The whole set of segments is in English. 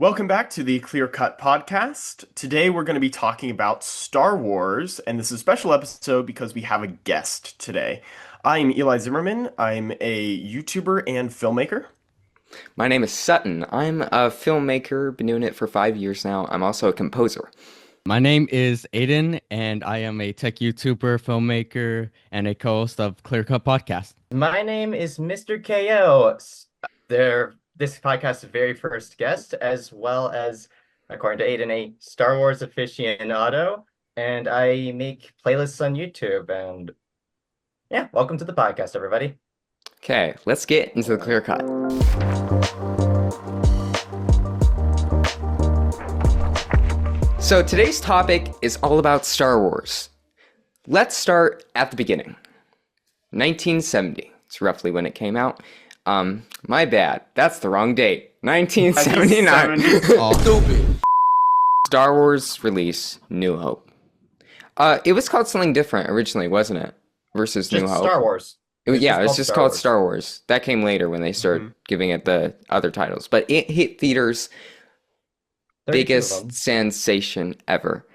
Welcome back to the Clearcut podcast. Today we're going to be talking about Star Wars, and this is a special episode because we have a guest today. I'm Eli Zimmerman. I'm a YouTuber and filmmaker. My name is Sutton. I'm a filmmaker, been doing it for 5 years now. I'm also a composer. My name is Aden, and I am a tech YouTuber, filmmaker, and a co-host of Clearcut Podcast. My name is Mr.KO. This podcast's very first guest, as well as, according to Aiden, a Star Wars aficionado, and I make playlists on YouTube. And yeah, welcome to the podcast, everybody. Okay, let's get into the clear cut. So today's topic is all about Star Wars. Let's start at the beginning. 1970. It's roughly when it came out. My bad. That's the wrong date. 1979. Oh, stupid. Star Wars release, New Hope. It was called something different originally, wasn't it? Versus Just New Hope. Star Wars. It was just called Wars. Star Wars. That came later when they started giving it the other titles. But it hit theaters, 32 of them. biggest sensation ever.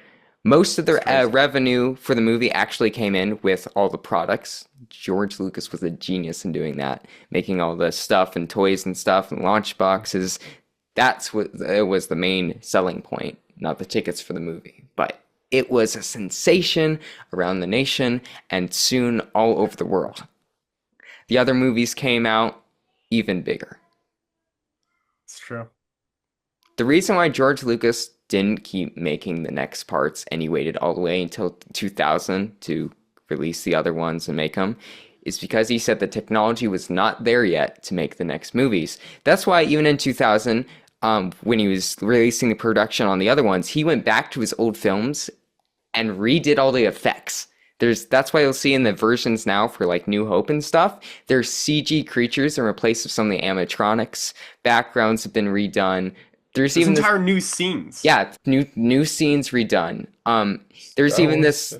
Most of the revenue for the movie actually came in with all the products. George Lucas was a genius in doing that, making all the stuff and toys and stuff and launch boxes. That's what it was, the main selling point, not the tickets for the movie. But it was a sensation around the nation and soon all over the world. The other movies came out even bigger. It's true. The reason why George Lucas didn't keep making the next parts and he waited all the way until 2000 to release the other ones and make them is because he said the technology was not there yet to make the next movies. That's why even in 2000, when he was releasing the production on the other ones, he went back to his old films and redid all the effects. That's why you'll see in the versions now for like New Hope and stuff, there's CG creatures in place of some of the animatronics. Backgrounds have been redone. There's even entire new scenes. Yeah, new scenes redone. There's even this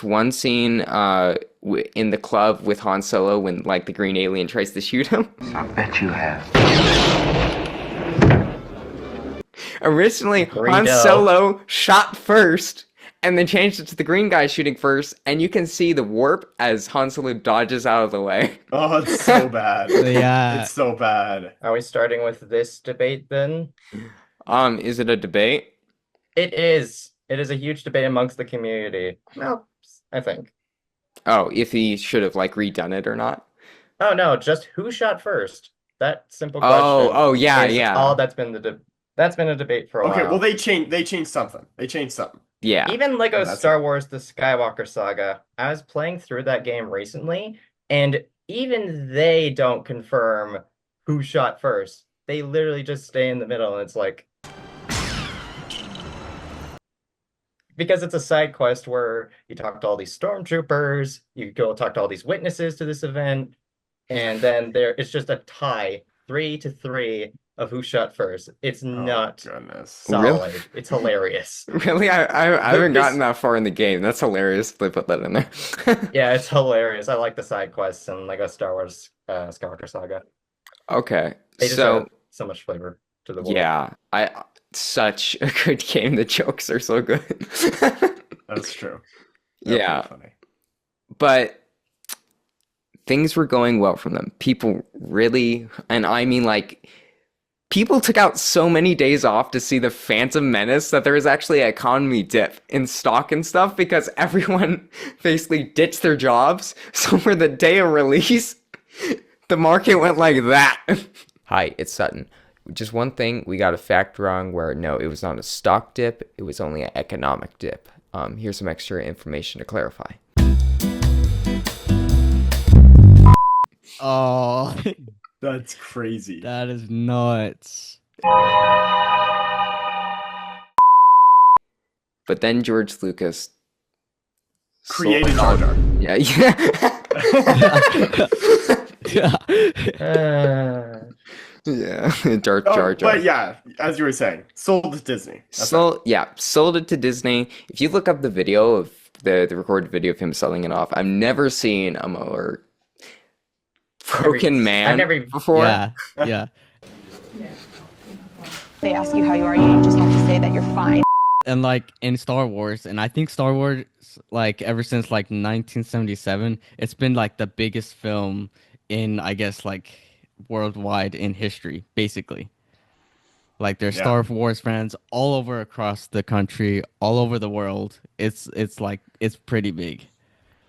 one scene in the club with Han Solo when like the green alien tries to shoot him. I bet you have. Originally, Han Greedo. Solo shot first, and then changed it to the green guy shooting first, and you can see the warp as Han Solo dodges out of the way. Oh, it's so bad. Yeah. It's so bad. Are we starting with this debate then? Is it a debate? It is. It is a huge debate amongst the community. Well, I think. Oh, if he should have like redone it or not? Oh no, just who shot first? That simple question. Oh, yeah, is yeah. All that's been that's been a debate for a Okay, while. well they changed something. They changed something. Yeah. Even Lego That's Star Wars: The Skywalker Saga, I was playing through that game recently, and even they don't confirm who shot first. They literally just stay in the middle, and it's like, because it's a side quest where you talk to all these stormtroopers, you go talk to all these witnesses to this event, and then it's just a tie, 3-3 of who shot first. It's not Goodness. solid. Really? It's hilarious. Really? I haven't This- gotten that far in the game. That's hilarious they put that in there. Yeah, it's hilarious. I like the side quests and Lego Star Wars Skywalker Saga. Okay. They just So, add so much flavor to the world. yeah, such a good game. The jokes are so good. That's true. They're Yeah. pretty funny. But things were going well from them. People really, and I mean like, people took out so many days off to see the Phantom Menace that there was actually an economy dip in stock and stuff because everyone basically ditched their jobs. So for the day of release, the market went like that. Hi, it's Sutton. Just one thing we got a fact wrong where no, it was not a stock dip. It was only an economic dip. Here's some extra information to clarify. Oh, That's crazy. that is nuts. But then George Lucas Created Jar Jar. Yeah, yeah. Uh, Yeah, Jar Oh, Jar. but yeah, as you were saying, sold to Disney. That's Sold it to Disney. If you look up the video of the recorded video of him selling it off, I've never seen a more broken man I've never- before. Yeah, yeah. they ask you how you are, you just have to say that you're fine. And like in Star Wars, and I think Star Wars, like ever since like 1977, it's been like the biggest film in, I guess, like worldwide in history, basically. Like there's Yeah. Star Wars fans all over across the country, all over the world. It's like it's pretty big.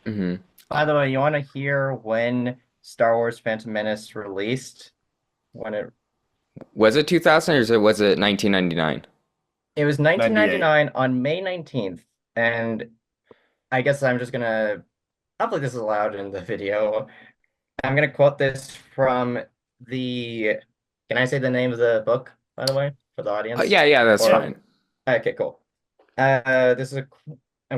Hmm. By the way, you want to hear when Star Wars Phantom Menace released? When Was it 2000 or was it 1999? it was 98. 1999 on May 19th, and I guess I'm just gonna hopefully this is allowed in the video. I'm gonna quote this from the. Can I say the name of the book, by the way, for the audience? Yeah, that's Or- fine. Okay, cool. I'm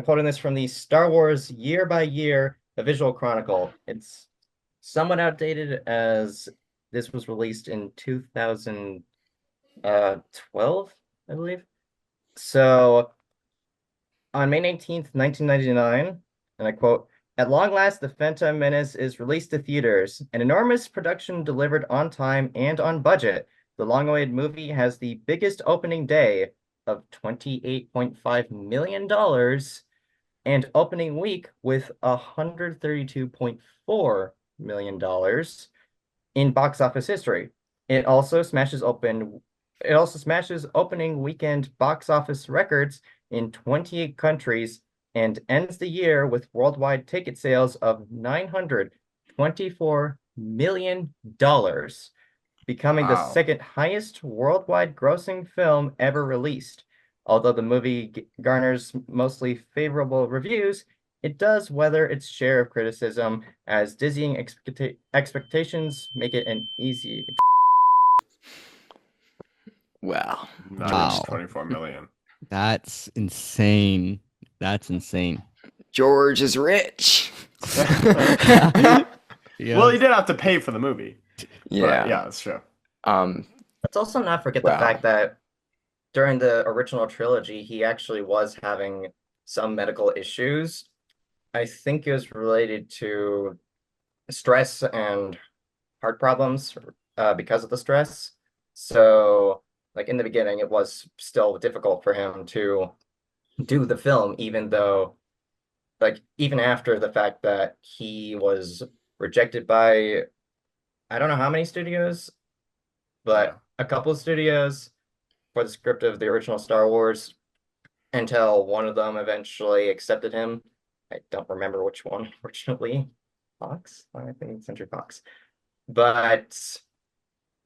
quoting this from the Star Wars Year by Year, a Visual Chronicle. It's somewhat outdated as this was released in 2012, I believe. So on May 19th, 1999, and I quote, "At long last, The Phantom Menace is released to theaters. An enormous production delivered on time and on budget. The long-awaited movie has the biggest opening day of $28.5 million and opening week with $132.4 million in box office history. It also smashes opening weekend box office records in 28 countries and ends the year with worldwide ticket sales of $924 million, becoming the Wow. second highest worldwide grossing film ever released. Although the movie garners mostly favorable reviews, it does weather its share of criticism as dizzying expectations make it an easy. Wow. Wow. 924 million. That's insane. That's insane. George is rich. Well, he did have to pay for the movie. Yeah. But yeah, that's true. Let's also not forget Wow. the fact that during the original trilogy, he actually was having some medical issues. I think it was related to stress and heart problems because of the stress. So, like in the beginning, it was still difficult for him to do the film, even though, like, even after the fact that he was rejected by, I don't know how many studios, but Yeah. a couple of studios for the script of the original Star Wars until one of them eventually accepted him. I don't remember which one, unfortunately. Fox? I think Century Fox. But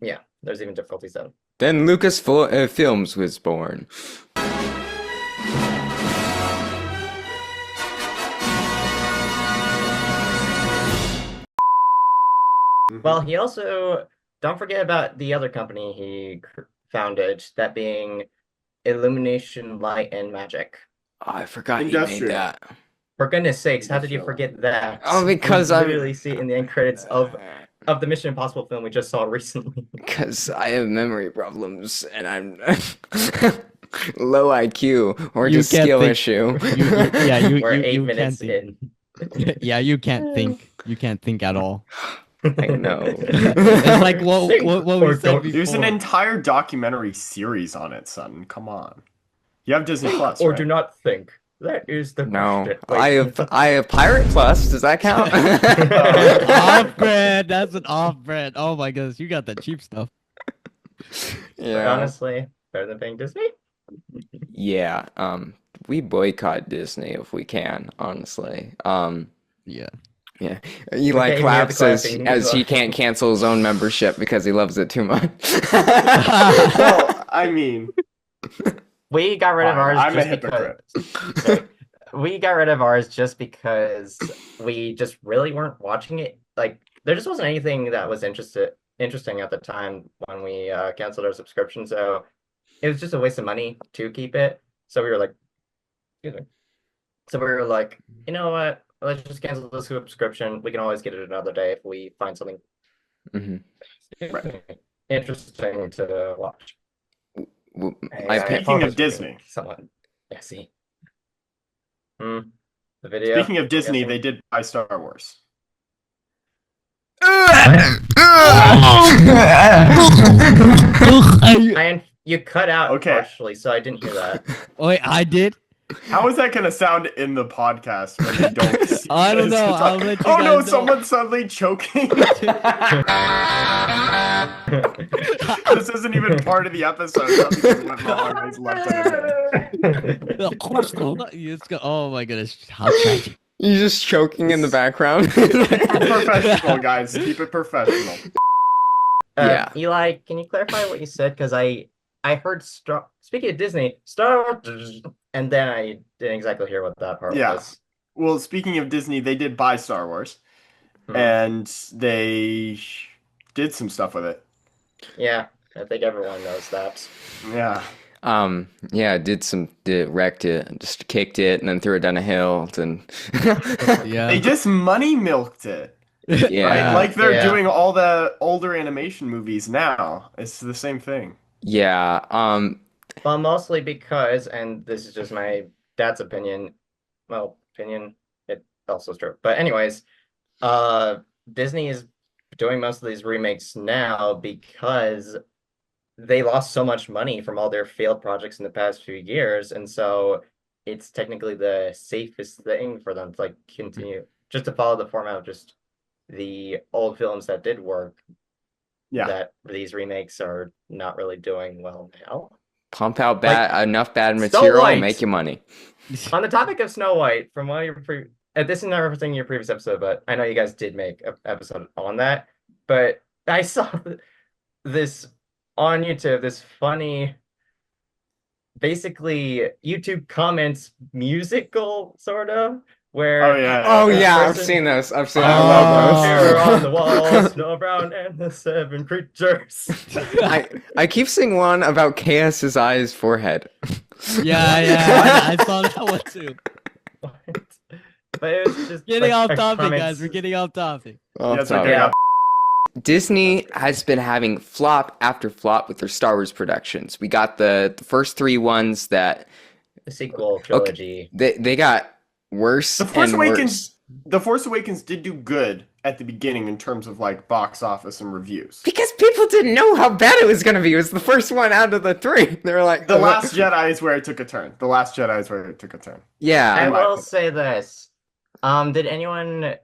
yeah, there's even difficulties then. Then Lucas Films was born. Well, he also, don't forget about the other company he founded, that being Illumination Light and Magic. Oh, I forgot he made Industrial. that. For goodness sakes, how did you Industrial. forget that? Oh, because We I'm literally see it in the end credits of the Mission Impossible film we just saw recently. Because I have memory problems and I'm low IQ or You just can't skill think- issue. We're you 8 can't minutes think. in. Yeah, you can't think. You can't think at all. I know. It's like what Think we or said don't- before. There's an entire documentary series on it, Sutton. Come on. You have Disney Plus, Or right? do not think. That is the No, question. I have Pirate Plus. Does that count? Off-brand. That's an off-brand. Oh my goodness, you got the cheap stuff. But Yeah. honestly, better than paying Disney. Yeah. We boycott Disney if we can, honestly. Yeah. Yeah. Okay, Eli hear the claps clapping. as he can't cancel his own membership because he loves it too much. Well, I mean, We got rid of fine, ours I'm a just because hypocrite. sorry. We got rid of ours just because we just really weren't watching it. Like there just wasn't anything that was interesting at the time when we canceled our subscription. So it was just a waste of money to keep it. So we were like, excuse me. So we were like, you know what? Let's just cancel the subscription. We can always get it another day if we find something Mhm. interesting to watch. I Hey, pay- Speaking of apologize for being Disney. somewhat messy. The video. Speaking of Disney, guessing. they did buy Star Wars. I You cut out Okay. partially, so I didn't hear that. Oh, wait, I did. How is that going to sound in the podcast when they don't see I don't this? know. It's I'll like, let you oh guys no, know. someone's suddenly choking. This isn't even part of the episode. Something went wrong. I just left it in there. You just go, oh my goodness, how tragic. You're just choking in the background. Keep it professional, guys. Keep it professional. Yeah. Eli, can you clarify what you said? Because I heard speaking of Disney, Star Wars, and then I didn't exactly hear what that part Yeah. was. Well, speaking of Disney, they did buy Star Wars, Hmm. and they did some stuff with it. Yeah, I think everyone knows that. Yeah. Yeah, did wrecked it, just kicked it, and then threw it down a hill, and Yeah. They just money milked it. yeah, Right? Like they're Yeah. doing all the older animation movies now. It's the same thing. yeah. Well, mostly because, and this is just my dad's opinion. Well, opinion, it also is true. But anyways, Disney is doing most of these remakes now because they lost so much money from all their failed projects in the past few years, and so it's technically the safest thing for them to like continue just to follow the format of just the old films that did work, Yeah. that these remakes are not really doing well now. Pump out enough bad Snow material, White. make you money. On the topic of Snow White, from what this is not referencing your previous episode, but I know you guys did make an episode on that. But I saw this on YouTube, this funny, basically YouTube comments musical sort of, where Oh yeah. Oh yeah, I've person- seen those. I've seen. Oh. I love Terror those. on the wall, Snow Brown and the Seven Creatures. I keep seeing one about KS's eyes forehead. Yeah, I saw that one too. What? But it was just Getting like, off topic, comments- guys. We're getting off topic. Oh, Yeah, it's sorry. okay. Yeah. Disney has been having flop after flop with their Star Wars productions. We got the first three ones that The sequel trilogy. they got worse The Force and Awakens. worse. The Force Awakens did do good at the beginning in terms of like box office and reviews. Because people didn't know how bad it was going to be. It was the first one out of the three. They were like, The Last Jedi is where it took a turn. The Last Jedi is where it took a turn. Yeah. I in my will opinion. say this. Did anyone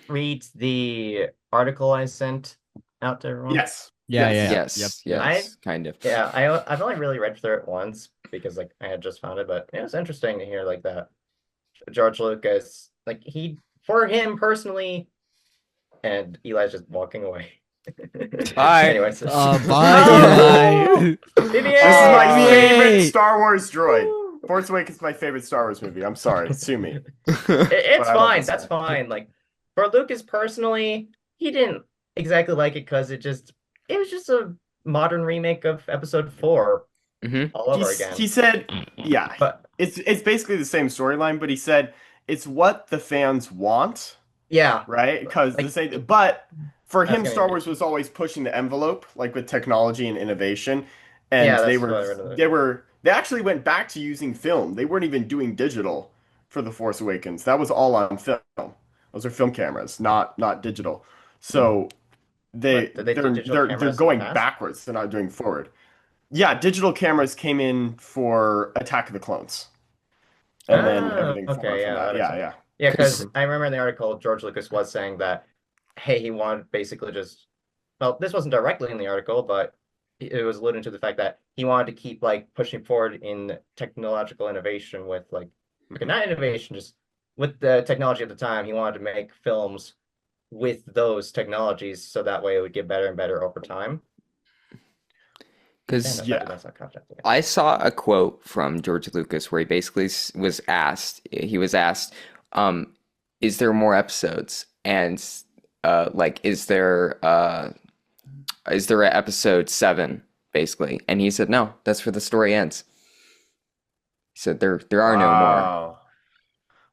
read the article I sent out to everyone? Yes. Yeah, Yes. yeah. Yes. Yep. Yes. Kind of. Yeah, I've only really read through it once because like I had just found it, but it was interesting to hear like that George Lucas, like for him personally, and Eli's just walking away. Bye. Anyways, Bye, Eli. This is my Oh, favorite yay. Star Wars droid. Force Awakens is my favorite Star Wars movie. I'm sorry. Sue me. It's But I love fine. this That's one. fine. Like for Lucas personally, he didn't exactly like it because it was just a modern remake of Episode 4 Mhm. all over again. He said, yeah, But it's basically the same storyline, but he said it's what the fans want, yeah, right? Because Like- but for That's him, gonna Star be- Wars was always pushing the envelope, like with technology and innovation, and Yeah, they that's what I read of it. they actually went back to using film. They weren't even doing digital for the Force Awakens. That was all on film. Those are film cameras, not digital. So But did they do digital they're cameras in the going past? backwards. They're not doing forward. Yeah, digital cameras came in for Attack of the Clones, and then Ah, everything okay, forward yeah, from that that. makes Yeah, yeah. Yeah, because I remember in the article, George Lucas was saying that, hey, he wanted basically just, well, this wasn't directly in the article, but it was alluding to the fact that he wanted to keep like pushing forward in technological innovation with like, okay, not innovation, just with the technology at the time. He wanted to make films with those technologies so that way it would get better and better over time. Because Yeah. That's not contact. Yeah. I saw a quote from George Lucas where he basically was asked, is there more episodes? And like, is there an episode 7, basically? And he said, no, that's where the story ends. He said there are no more. Wow.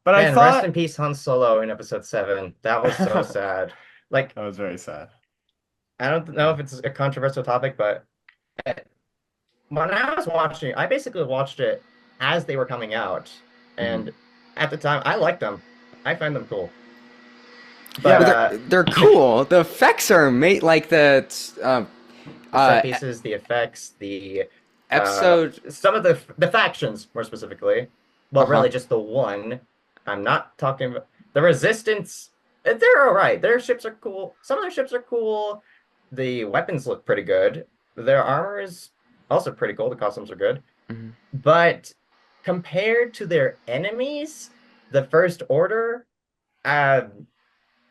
But I Man, thought rest in peace, Han Solo in episode 7. That was so sad. Like, that was very sad. I don't know if it's a controversial topic, but when I was watching, I basically watched it as they were coming out, and at the time, I liked them. I find them cool. Yeah, But But they're cool. The effects are made like the set pieces, the effects, the Episode. some of the factions more specifically. Well, Uh-huh. really just the one. I'm not talking about the Resistance. They're all right. Their ships are cool. Some of their ships are cool. The weapons look pretty good. Their armor is also pretty cool. The costumes are good. Mhm. But compared to their enemies, the First Order, uh,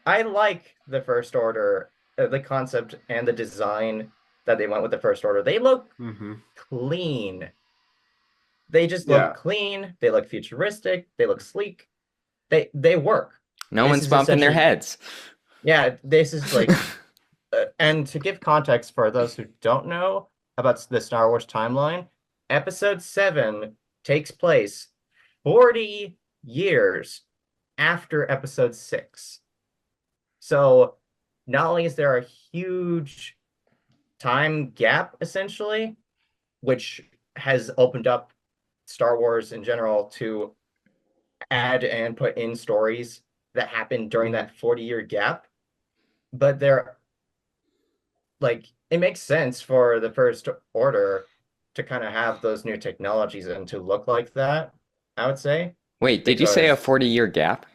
I like the First Order, the concept and the design that they went with the First Order. They look Hmm. clean. They just look Yeah. clean. They look futuristic. They look sleek. They work. No This one's is bumping their essentially, heads. yeah, this is like, and to give context for those who don't know about the Star Wars timeline, Episode 7 takes place 40 years after Episode 6. So not only is there a huge time gap, essentially, which has opened up Star Wars in general to add and put in stories that happened during that 40-year gap, but they're like it makes sense for the First Order to kind of have those new technologies and to look like that, I would say, Wait, did you say a because 40-year gap?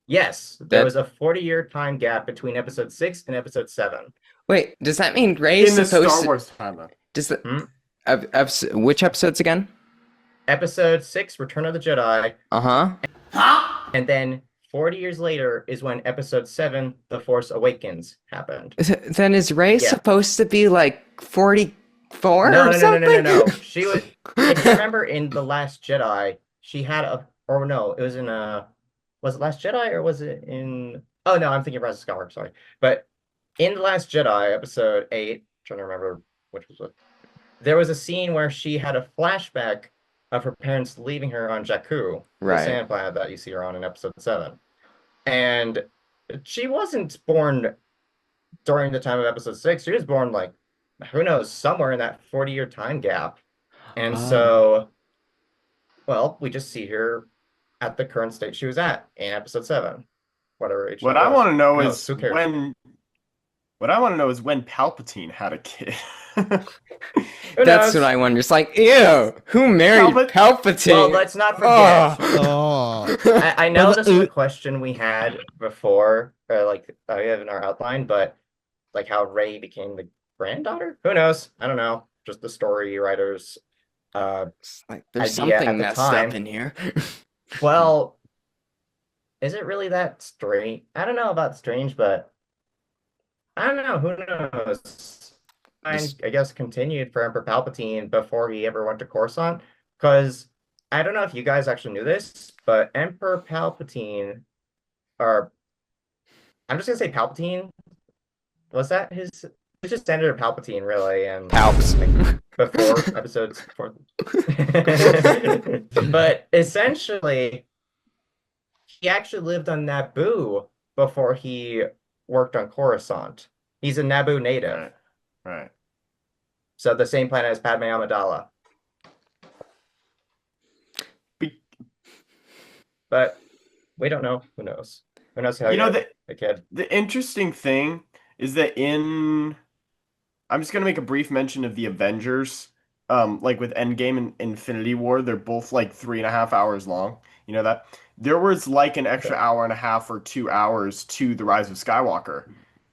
yes, there That was a 40-year time gap between Episode 6 and Episode 7. Wait, does that mean Rey's In the supposed Star to Wars timeline. does the Hmm? which episodes again? Episode 6, Return of the Jedi, Uh-huh. and then 40 years later is when Episode 7, The Force Awakens, happened. Then is Rey Yeah. supposed to be like 44 No, or no, no, no, no, no, something? no. She was, if you remember in The Last Jedi, she had a, or no, it was in was it Last Jedi or was it in, oh no, I'm thinking Rise of Skywalker, sorry. But in The Last Jedi, Episode 8, trying to remember which was what, there was a scene where she had a flashback of her parents leaving her on Jakku, the Right. sand planet that you see her on in Episode 7. And she wasn't born during the time of Episode 6. She was born like, who knows, somewhere in that 40-year time gap. And Oh. so, well, we just see her at the current state she was at in Episode 7, whatever age What that I was. want to know Who is knows? Who cares? when. What I want to know is when Palpatine had a kid. Who That's knows? what I wonder. It's like, ew, who married Palpatine? Well, let's not forget. Oh. I know But this is a question we had before, like we have in our outline, but like how Rey became the granddaughter? Who knows? I don't know. Just the story writers. It's like there's idea at something the messed time. up in here. Well, is it really that strange? I don't know about strange, but I don't know. Who knows? This- I guess continued for Emperor Palpatine before he ever went to Coruscant, because I don't know if you guys actually knew this, but Emperor Palpatine, or I'm just gonna say Palpatine. Was that his? It's just Senator Palpatine, really, and Palps. before episodes before. But essentially, he actually lived on Naboo before he worked on Coruscant. He's a Naboo native, Right. Right. so the same planet as Padme Amidala. Be- But we don't know. Who knows? Who knows how You know, he had a kid? the interesting thing is that I'm just gonna make a brief mention of the Avengers. Like with Endgame and Infinity War, they're both like 3.5 hours long. You know that? There was like an extra Okay. hour and a half or 2 hours to The Rise of Skywalker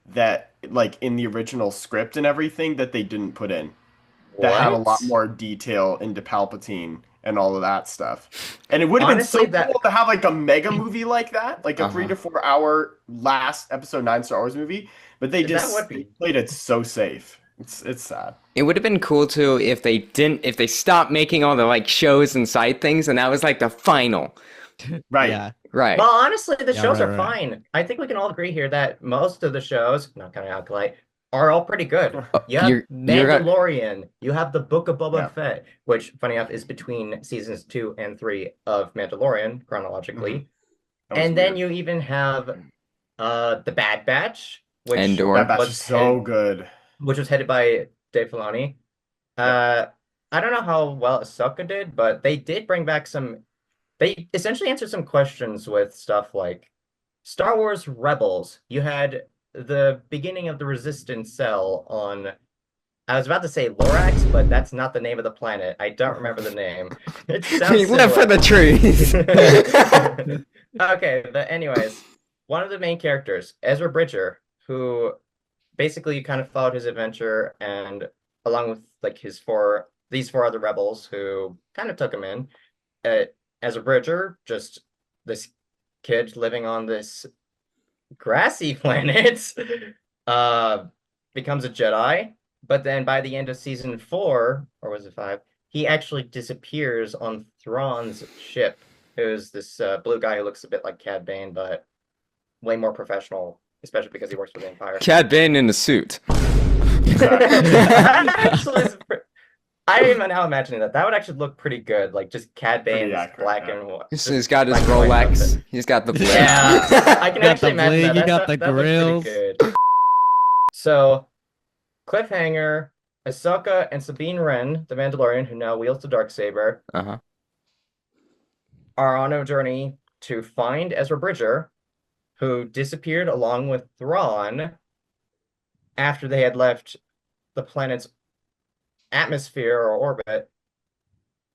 that like in the original script and everything that they didn't put in. That had a lot What? more detail into Palpatine and all of that stuff. And it would have been so Honestly, that cool to have like a mega movie like that, like a Uh-huh. 3 to 4 hour last episode 9 Star Wars movie, but they that just would they be played it so safe. It's sad. It would have been cool too if they stopped making all the like shows and side things and that was like the final. Right. Yeah. Right. well. Honestly, the Yeah, shows right, are right. fine. I think we can all agree here that most of the shows, not counting Alkalite, are all pretty good. You have You're gonna- Mandalorian. You have the Book of Boba Yeah. Fett, which, funny enough, is between seasons 2 and 3 of Mandalorian chronologically. That was And then weird. you even have the Bad Batch, which Endor. That batch was is so good. which was headed by Dave Filoni. I don't know how well Ahsoka did, but they did bring back some. They essentially answered some questions with stuff like Star Wars Rebels. You had the beginning of the Resistance cell on I was about to say Lorax, but that's not the name of the planet. I don't remember the name. It We sounds live for similar. the trees. Okay, but anyways, one of the main characters, Ezra Bridger, who basically kind of followed his adventure and along with like these four other rebels who kind of took him in. Uh, Ezra Bridger, just this kid living on this grassy planet, uh, becomes a Jedi. But then by the end of season four, or was it five, he actually disappears on Thrawn's ship. It was this blue guy who looks a bit like Cad Bane, but way more professional, especially because he works for the Empire. Cad Bane in a suit. That actually is. I am now imagining that. That would actually look pretty good. Like just Cad Pretty Bane's accurate, black yeah. and white. He's got his Black and white Rolex. outfit. He's got the bling. Yeah, I can Got actually the imagine bling, that. you That, got that, the that looks pretty grills. good. So, cliffhanger, Ahsoka and Sabine Wren, the Mandalorian, who now wields the Darksaber, Uh-huh. are on a journey to find Ezra Bridger, who disappeared along with Thrawn after they had left the planet's atmosphere or orbit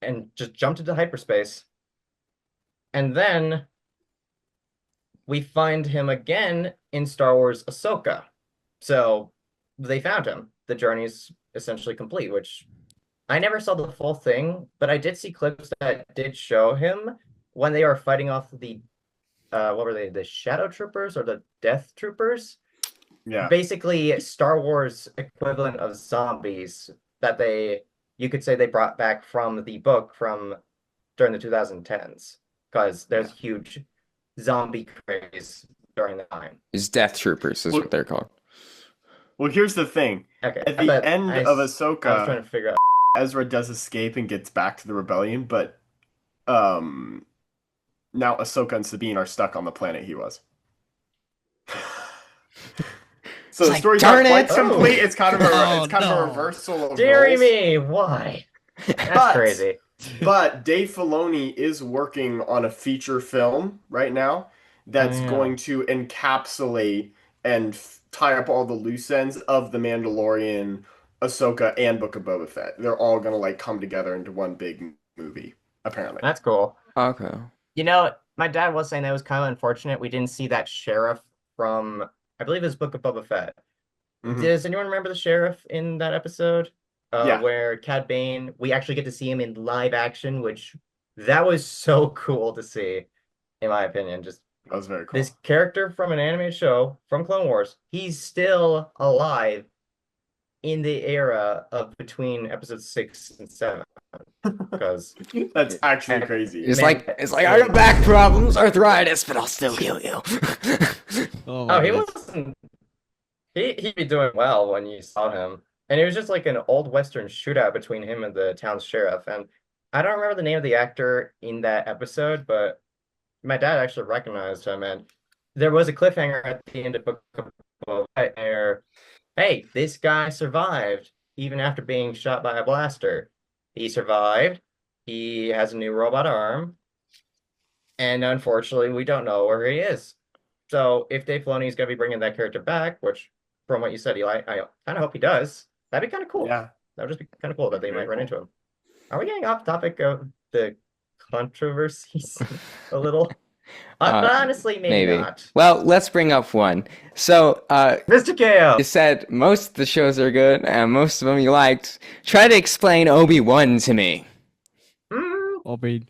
and just jumped into hyperspace. And then we find him again in Star Wars Ahsoka. So they found him. The journey's essentially complete, which I never saw the full thing, but I did see clips that did show him when they were fighting off the what were they, the Shadow Troopers or the Death Troopers? Yeah. Basically Star Wars equivalent of zombies that you could say they brought back from the book from during the 2010s because there's huge zombie craze during the time. His Death Troopers is Well, what they're called. well, here's the thing. Okay, At the but end of I was trying Ahsoka, to figure out. Ezra does escape and gets back to the rebellion, but um now Ahsoka and Sabine are stuck on the planet he was. So It's the like, story's not darn quite it! complete. It's kind of a Oh, it's kind of a no. reversal of Deary roles. me, why? That's But crazy. but Dave Filoni is working on a feature film right now that's yeah. going to encapsulate and tie up all the loose ends of The Mandalorian, Ahsoka, and Book of Boba Fett. They're all gonna like come together into one big movie, apparently. That's cool. Okay. You know, my dad was saying that was kind of unfortunate we didn't see that sheriff from, I believe it was Book of Boba Fett. Mhm. Does anyone remember the sheriff in that episode? Yeah. Where Cad Bane, we actually get to see him in live action, which that was so cool to see, in my opinion. Just That was very cool. this character from an animated show from Clone Wars, he's still alive in the era of between episodes 6 and 7. Because That's actually crazy. It's Man, like I got back problems, arthritis, but I'll still kill you. Oh my oh, he goodness. wasn't. He'd be doing well when you saw him, and it was just like an old Western shootout between him and the town's sheriff. And I don't remember the name of the actor in that episode, but my dad actually recognized him, and there was a cliffhanger at the end of Book of Boba Fett where, hey, this guy survived even after being shot by a blaster. He survived. He has a new robot arm, and unfortunately, we don't know where he is. So if Dave Filoni is going to be bringing that character back, which from what you said, Eli, I kind of hope he does. That'd be kind of cool. Yeah. That would just be kind of cool that they Very might run cool. into him. Are we getting off topic of the controversies a little? But honestly, maybe not. Well, let's bring up one. So, Mr. KO. you said most of the shows are good, and most of them you liked. Try to explain Obi-Wan to me. Obi.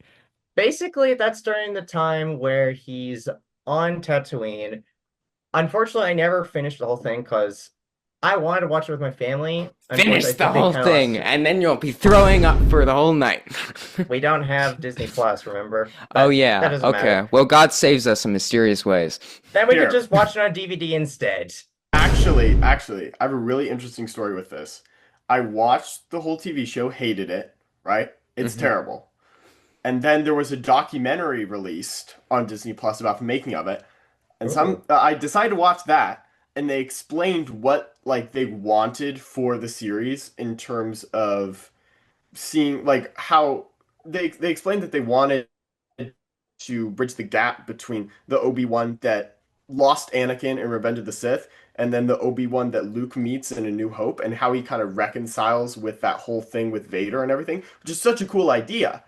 Basically, that's during the time where he's on Tatooine. Unfortunately, I never finished the whole thing because I wanted to watch it with my family. Finish Unfortunately, the I think they whole kinda thing, lost- and then you'll be throwing up for the whole night. We don't have Disney Plus, remember? Oh That yeah, doesn't okay. matter. Well, God saves us in mysterious ways. Then we Here. could just watch it on DVD instead. Actually, I have a really interesting story with this. I watched the whole TV show, hated it, right? It's Mhm. terrible. And then there was a documentary released on Disney Plus about the making of it. And I decided to watch that, and they explained what like they wanted for the series in terms of seeing like how they explained that they wanted to bridge the gap between the Obi-Wan that lost Anakin in Revenge of the Sith, and then the Obi-Wan that Luke meets in A New Hope, and how he kind of reconciles with that whole thing with Vader and everything, which is such a cool idea.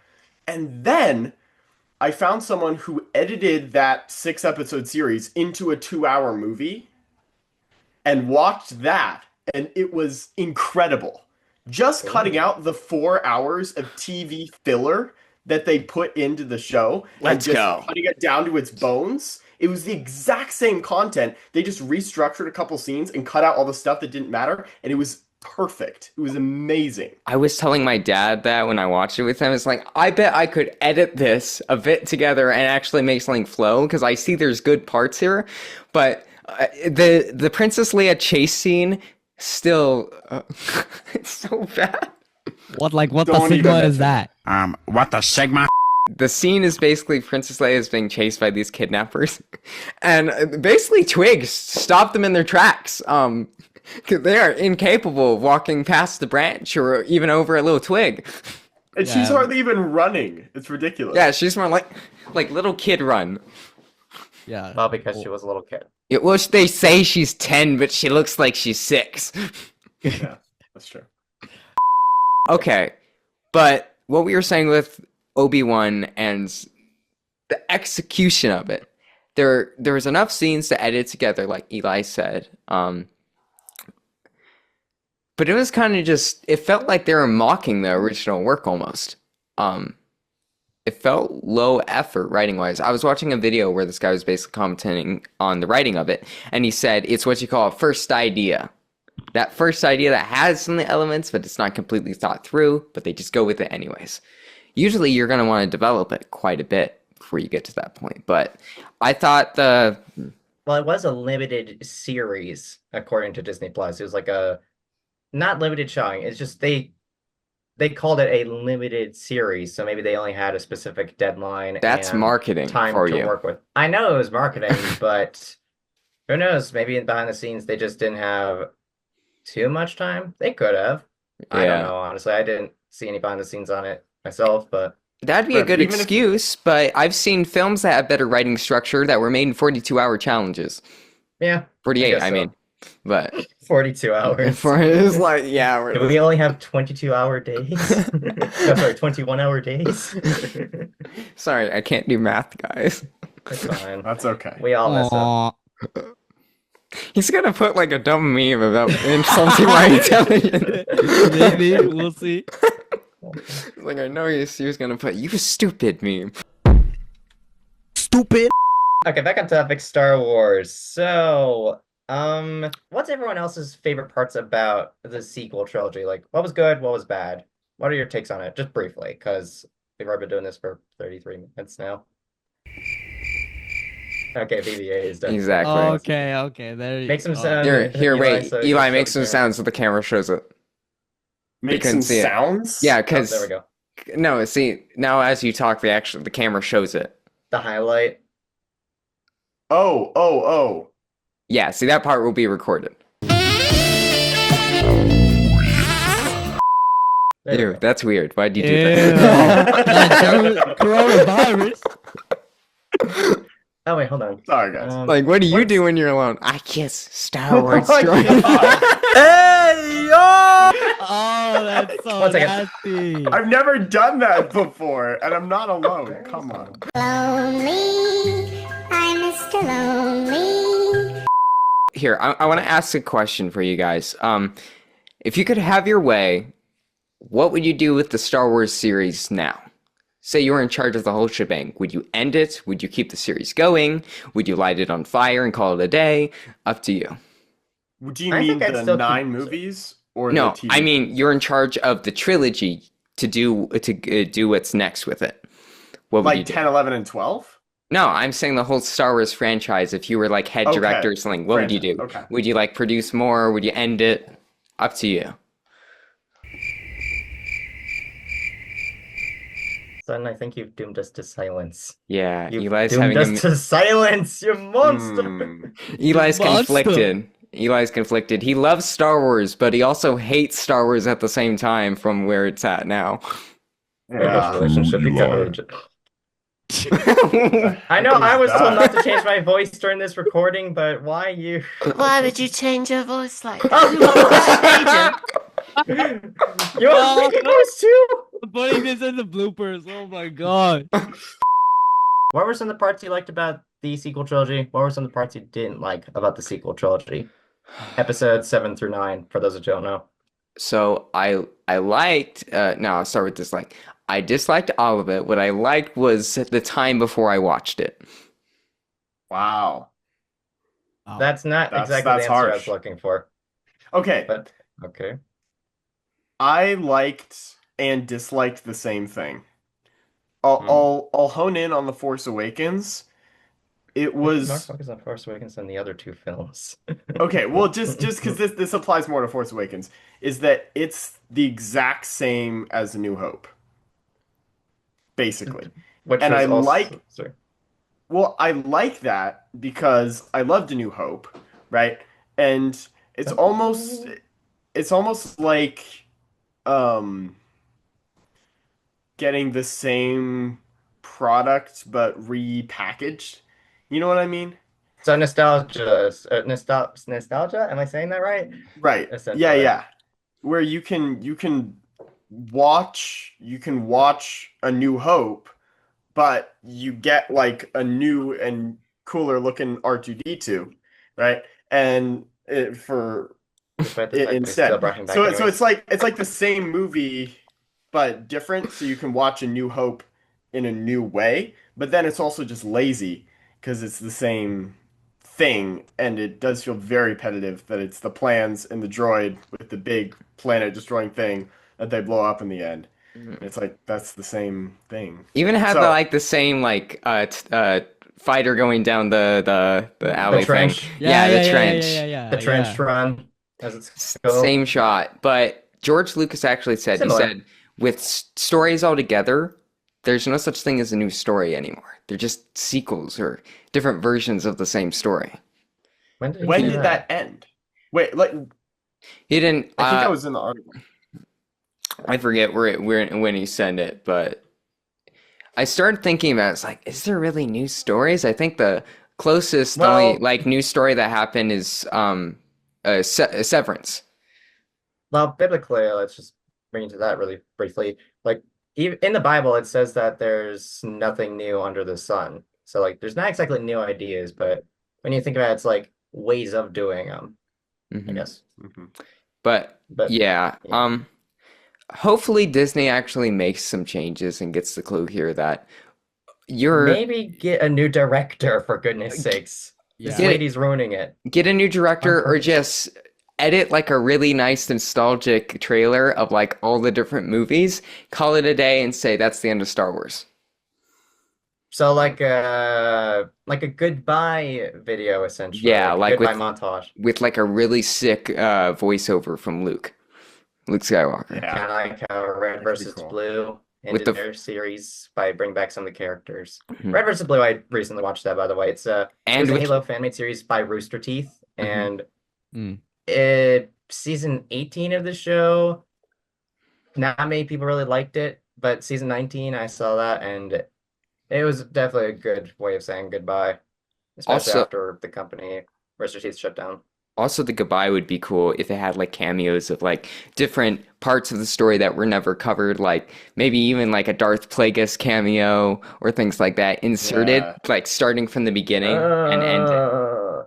And then I found someone who edited that 6 episode series into a 2 hour movie and watched that, and it was incredible. Just cutting out the 4 hours of TV filler that they put into the show Let's and just go. cutting it down to its bones. It was the exact same content. They just restructured a couple scenes and cut out all the stuff that didn't matter, and it was perfect. It was amazing. I was telling my dad that when I watched it with him. It's like, I bet I could edit this a bit together and actually make something flow, because I see there's good parts here, but the Princess Leia chase scene still it's so bad. What the Don't even sigma mention is that? What the Sigma? The scene is basically Princess Leia is being chased by these kidnappers, and basically Twigs stop them in their tracks. 'Cause they are incapable of walking past the branch or even over a little twig. And she's hardly even running. It's ridiculous. Yeah, she's more like little kid run. Yeah. Well, because she was a little kid. Well, they say she's 10, but she looks like she's 6. Yeah, that's true. Okay, but what we were saying with Obi-Wan and the execution of it, there was enough scenes to edit together, like Eli said. But it was kind of just, it felt like they were mocking the original work almost. It felt low effort writing-wise. I was watching a video where this guy was basically commenting on the writing of it, and he said it's what you call a first idea. That first idea that has some of the elements, but it's not completely thought through, but they just go with it anyways. Usually you're going to want to develop it quite a bit before you get to that point, but I thought Well, it was a limited series, according to Disney Plus. It was like a not limited showing. It's just they called it a limited series, so maybe they only had a specific deadline. that's and marketing time for to you. work with. I know it was marketing, but who knows? Maybe behind the scenes they just didn't have too much time. They could have. I Yeah. don't know. Honestly, I didn't see any behind the scenes on it myself, but That'd be a But good even if- excuse, but I've seen films that have better writing structure that were made in 42-hour challenges. yeah, 48, guess I so. mean. But 42 hours. it's like, yeah, Do we only have 22-hour days? No, sorry, 21-hour days. sorry, I can't do math, guys. It's fine. That's okay. We all mess up. Aw. He's gonna put like a dumb meme about insulting my intelligence. Maybe we'll see. Like, I know he was gonna put, you stupid meme. Stupid. Okay, back on topic, Star Wars. So, what's everyone else's favorite parts about the sequel trilogy? Like, what was good, what was bad? What are your takes on it? Just briefly, because we've already been doing this for 33 minutes now. Okay, BBA is done. Exactly. Okay, there you Make some go. sound. Here, Eli, wait. so Eli, just make show some the sounds so the camera shows it. Make couldn't some see it. sounds? Yeah, Oh, because there we go. no, see, now as you talk, the camera shows it. The highlight. Oh. Yeah, see, that part will be recorded. There we Ew, go. that's weird. Why'd you do Ew. that? That coronavirus. Oh, wait, hold on. Sorry, guys. Like, what do you What's- do when you're alone? I kiss Star Wars. Oh my droid. God. Hey, yo! Oh, that's so One second. nasty. I've never done that before, and I'm not alone. Come on. Lonely, I'm Mr. Lonely. Here, I want to ask a question for you guys. If you could have your way, what would you do with the Star Wars series now? Say you were in charge of the whole shebang. Would you end it? Would you keep the series going? Would you light it on fire and call it a day? Up to you. Do you I mean think I'd the still 9 keep- movies or No, the TV? I mean you're in charge of the trilogy to do what's next with it. What would you like do? 10, 11, and 12? No, I'm saying the whole Star Wars franchise. If you were like head Okay. director or something, what would you do? Franchise, okay. Would you like produce more? Would you end it? Up to you. Son, I think you've doomed us to silence. Yeah, You've Eli's doomed having us to silence, you monster! Hmm. Eli's Monster. conflicted. Eli's conflicted. He loves Star Wars, but he also hates Star Wars at the same time from where it's at now. Maybe this Yeah. relationship Eli. becomes I know What I was was told not to that? change my voice during this recording, but why you? Why would you change your voice like that? Oh, Who was Aden! You want a Oh, speaking voice too? I'm putting this in the bloopers. Oh my god. What were some of the parts you liked about the sequel trilogy? What were some of the parts you didn't like about the sequel trilogy? Episodes 7 through 9, for those that don't know. So I liked no, I'll start with dislike. I disliked all of it. What I liked was the time before I watched it. Wow, Oh. That's not exactly the that's answer I was harsh. looking for, Okay, but okay. I liked and disliked the same thing. I'll Hmm. I'll I'll hone in on The Force Awakens. It We should more was focus on Force Awakens than the other two films. okay, well just because this applies more to Force Awakens, is that it's the exact same as A New Hope, basically. Which And I was also like sorry. well, I like that because I loved A New Hope, right? And it's almost Oh. it's almost like um getting the same product but repackaged. You know what I mean? So nostalgia. Am I saying that right? Right. Yeah, Essentially. yeah. Where you can watch A New Hope, but you get like a new and cooler looking R2D2, right? And for Despite the fact that they still instead. brought him back So anyways. it's like the same movie but different, so you can watch A New Hope in a new way, but then it's also just lazy because it's the same thing and it does feel very repetitive that it's the plans and the droid with the big planet destroying thing that they blow up in the end. And it's like that's the same thing. Even had the So, like the same like fighter going down the The alley thing. trench, Yeah, Yeah, the yeah, yeah, yeah, yeah, trench. yeah, the yeah, yeah. trench run, as it's called. Same shot. But George Lucas actually said, he Similar. said, with stories altogether, there's no such thing as a new story anymore. They're just sequels or different versions of the same story. When did he when say did that that? end? Wait, like He didn't. I think that was in the article. I forget where when he said it, but I started thinking about it. It's like, is there really new stories? I think the closest only Well, like new story that happened is Severance. well, biblically, let's just bring into that really briefly. Like, even in the Bible, it says that there's nothing new under the sun. So, like, there's not exactly new ideas, but when you think about it, it's like ways of doing them, I Hmm. guess. Mhm. But But yeah, yeah, hopefully Disney actually makes some changes and gets the clue here that you're maybe get a new director for goodness sakes. This Yeah. get it, lady's ruining it get a new on director or purpose. just edit like a really nice nostalgic trailer of like all the different movies, call it a day and say that's the end of Star Wars. So like a goodbye video essentially, Yeah, like a like goodbye montage. with like a really sick voiceover from Luke Skywalker. Yeah, Kind of like how Red that could be versus cool. Blue With ended the their series by bringing back some of the characters. Mhm. Red versus Blue, I recently watched that by the way. It was and a with Halo fan made series by Rooster Teeth, mhm. and Mm. season 18 of the show, not many people really liked it, but season 19 I saw that and it was definitely a good way of saying goodbye, especially Also after the company Rooster Teeth shut down. Also, the goodbye would be cool if it had like cameos of like different parts of the story that were never covered, like maybe even like a Darth Plagueis cameo or things like that inserted, Yeah. like starting from the beginning and ending. Uh,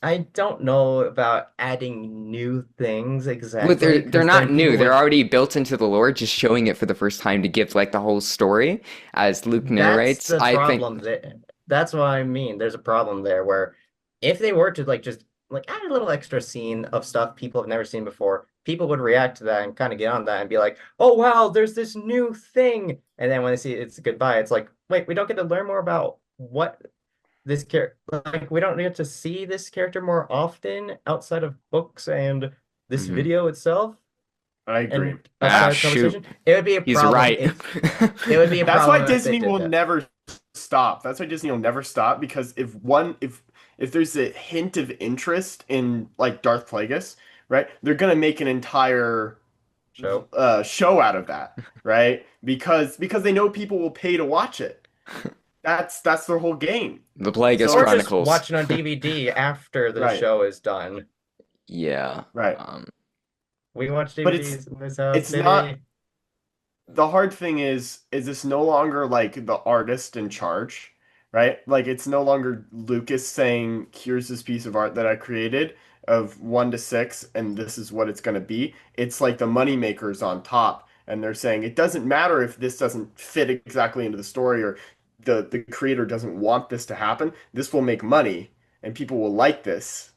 I don't know about adding new things Well, exactly, they're because not then people new. They're would. already built into the lore, just showing it for the first time to give like the whole story as Luke That's narrates. the I think problem there. That's what I mean. There's a problem there where if they were to like just like add a little extra scene of stuff people have never seen before, people would react to that and kind of get on that and be like, "Oh wow, there's this new thing." And then when they see it's goodbye, it's like, "Wait, we don't get to learn more about what this character like we don't get to see this character more often outside of books and this mhm. video itself I agree. and us Ah, having a shoot. conversation." It would be a He's problem right. if it would be a That's why problem if they Disney did will that. never stop. That's why Disney will never stop because if there's a hint of interest in like Darth Plagueis, right? They're gonna make an entire Show. show out of that, right? Because they know people will pay to watch it. That's their whole game. The Plagueis So Or it's just Chronicles. watching on DVD after the right, show is done. Yeah. right. We watch But it's DVDs in this house, it's not baby. the hard thing is this no longer like the artist in charge, right? Like it's no longer Lucas saying, "Here's this piece of art that I created of 1 to 6, and this is what it's going to be." It's like the money makers on top, and they're saying it doesn't matter if this doesn't fit exactly into the story or the creator doesn't want this to happen. This will make money, and people will like this.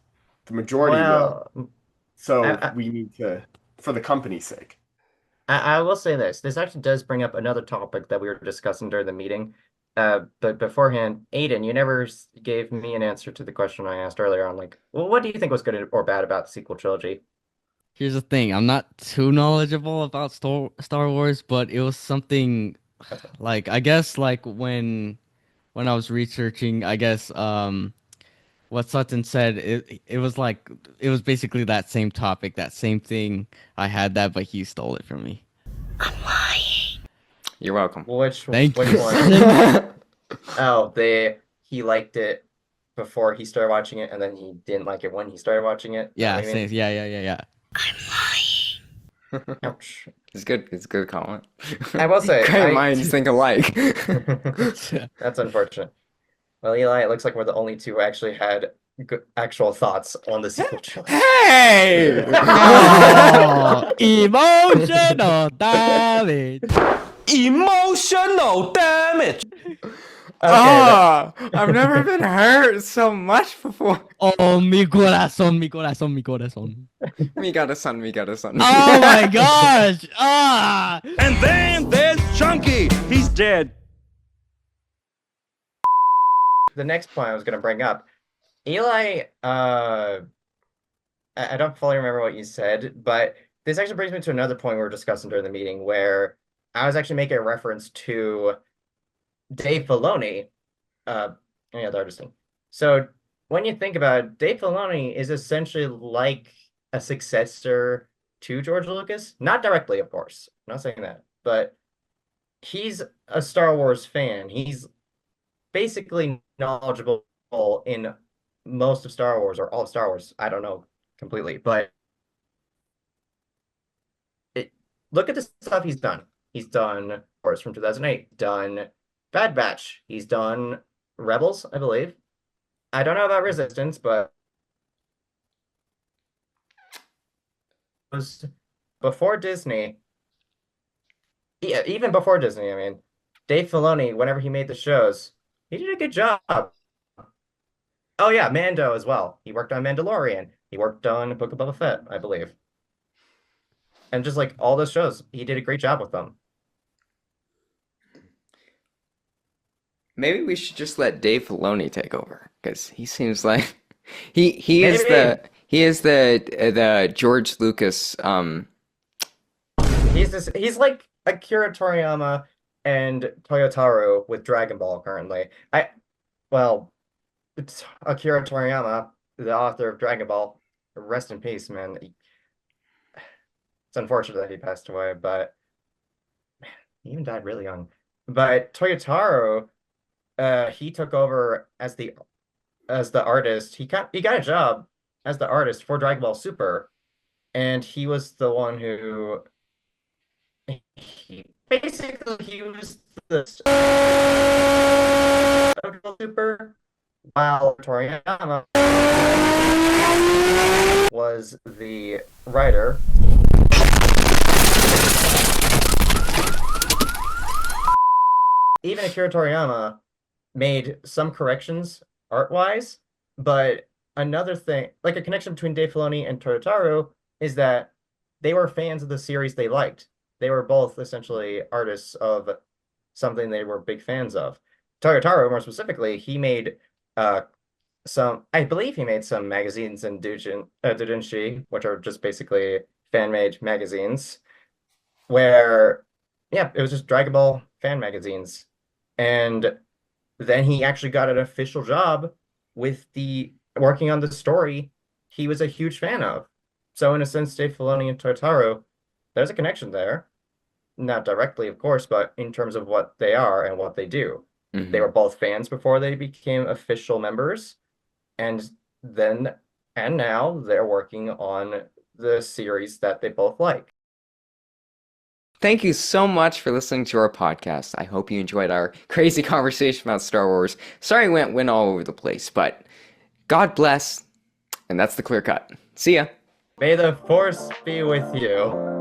The majority will. Well, So I, we need to, for the company's sake. I will say this. This actually does bring up another topic that we were discussing during the meeting. But beforehand, Aiden, you never gave me an answer to the question I asked earlier on, like, well, what do you think was good or bad about the sequel trilogy? Here's the thing, I'm not too knowledgeable about Star Wars, but it was something That's fine. like I guess like when I was researching, I guess what Sutton said, it was like it was basically that same topic, that same thing. I had that, but he stole it from me. You're welcome. Thank Which you, one? Sutton. Oh, he liked it before he started watching it, and then he didn't like it when he started watching it. Is that Yeah, what you mean? same. Yeah. Ouch. It's good. It's a good comment. I will say, Great minds think alike. That's unfortunate. Well, Eli, it looks like we're the only two who actually had actual thoughts on the sequel trilogy. Hey! Oh, emotional damage. Emotional damage. Okay, Ah, I've never been hurt so much before. Oh, mi corazón, mi corazón, mi corazón. We got a son. We got a son. Oh my gosh! Ah! And then there's Chunky. He's dead. the next point I was going to bring up, Eli, I don't fully remember what you said, but this actually brings me to another point we were discussing during the meeting where I was actually making a reference to Dave Filoni, any other artist thing. So when you think about it, Dave Filoni is essentially like a successor to George Lucas. Not directly, of course. I'm not saying that, but he's a Star Wars fan. He's basically knowledgeable in most of Star Wars or all of Star Wars. I don't know completely, but look at the stuff he's done. He's done Wars from 2008, done Bad Batch. He's done Rebels, I believe. I don't know about Resistance, but it was before Disney. Yeah, even before Disney, I mean, Dave Filoni, whenever he made the shows, he did a good job. Oh yeah, Mando as well. He worked on Mandalorian. He worked on Book of Boba Fett, I believe. And just like all those shows, he did a great job with them. Maybe we should just let Dave Filoni take over because he seems like he is Maybe. the George Lucas He's like Akira Toriyama and Toyotaro with Dragon Ball currently. Well, it's Akira Toriyama, the author of Dragon Ball. Rest in peace, man. It's unfortunate that he passed away, but he even died really young. But Toyotaro, he took over as the artist. He got a job as the artist for Dragon Ball Super, and he was the one who he was the Dragon Ball Super, while Toriyama was the writer. Even Akira Toriyama made some corrections art-wise, but another thing, like a connection between Dave Filoni and Toyotaro, is that they were fans of the series they liked. They were both essentially artists of something they were big fans of. Toyotaro, more specifically, he made I believe he made some magazines in Doujinshi, which are just basically fan-made magazines, where, yeah, it was just Dragon Ball fan magazines. And then he actually got an official job with working on the story he was a huge fan of. So in a sense, Dave Filoni and Totaro, there's a connection there. Not directly, of course, but in terms of what they are and what they do. They were both fans before they became official members, and then and now they're working on the series that they both like. Thank you so much for listening to our podcast. I hope you enjoyed our crazy conversation about Star Wars. Sorry we went all over the place, but God bless, and that's the Clearcut. See ya. May the Force be with you.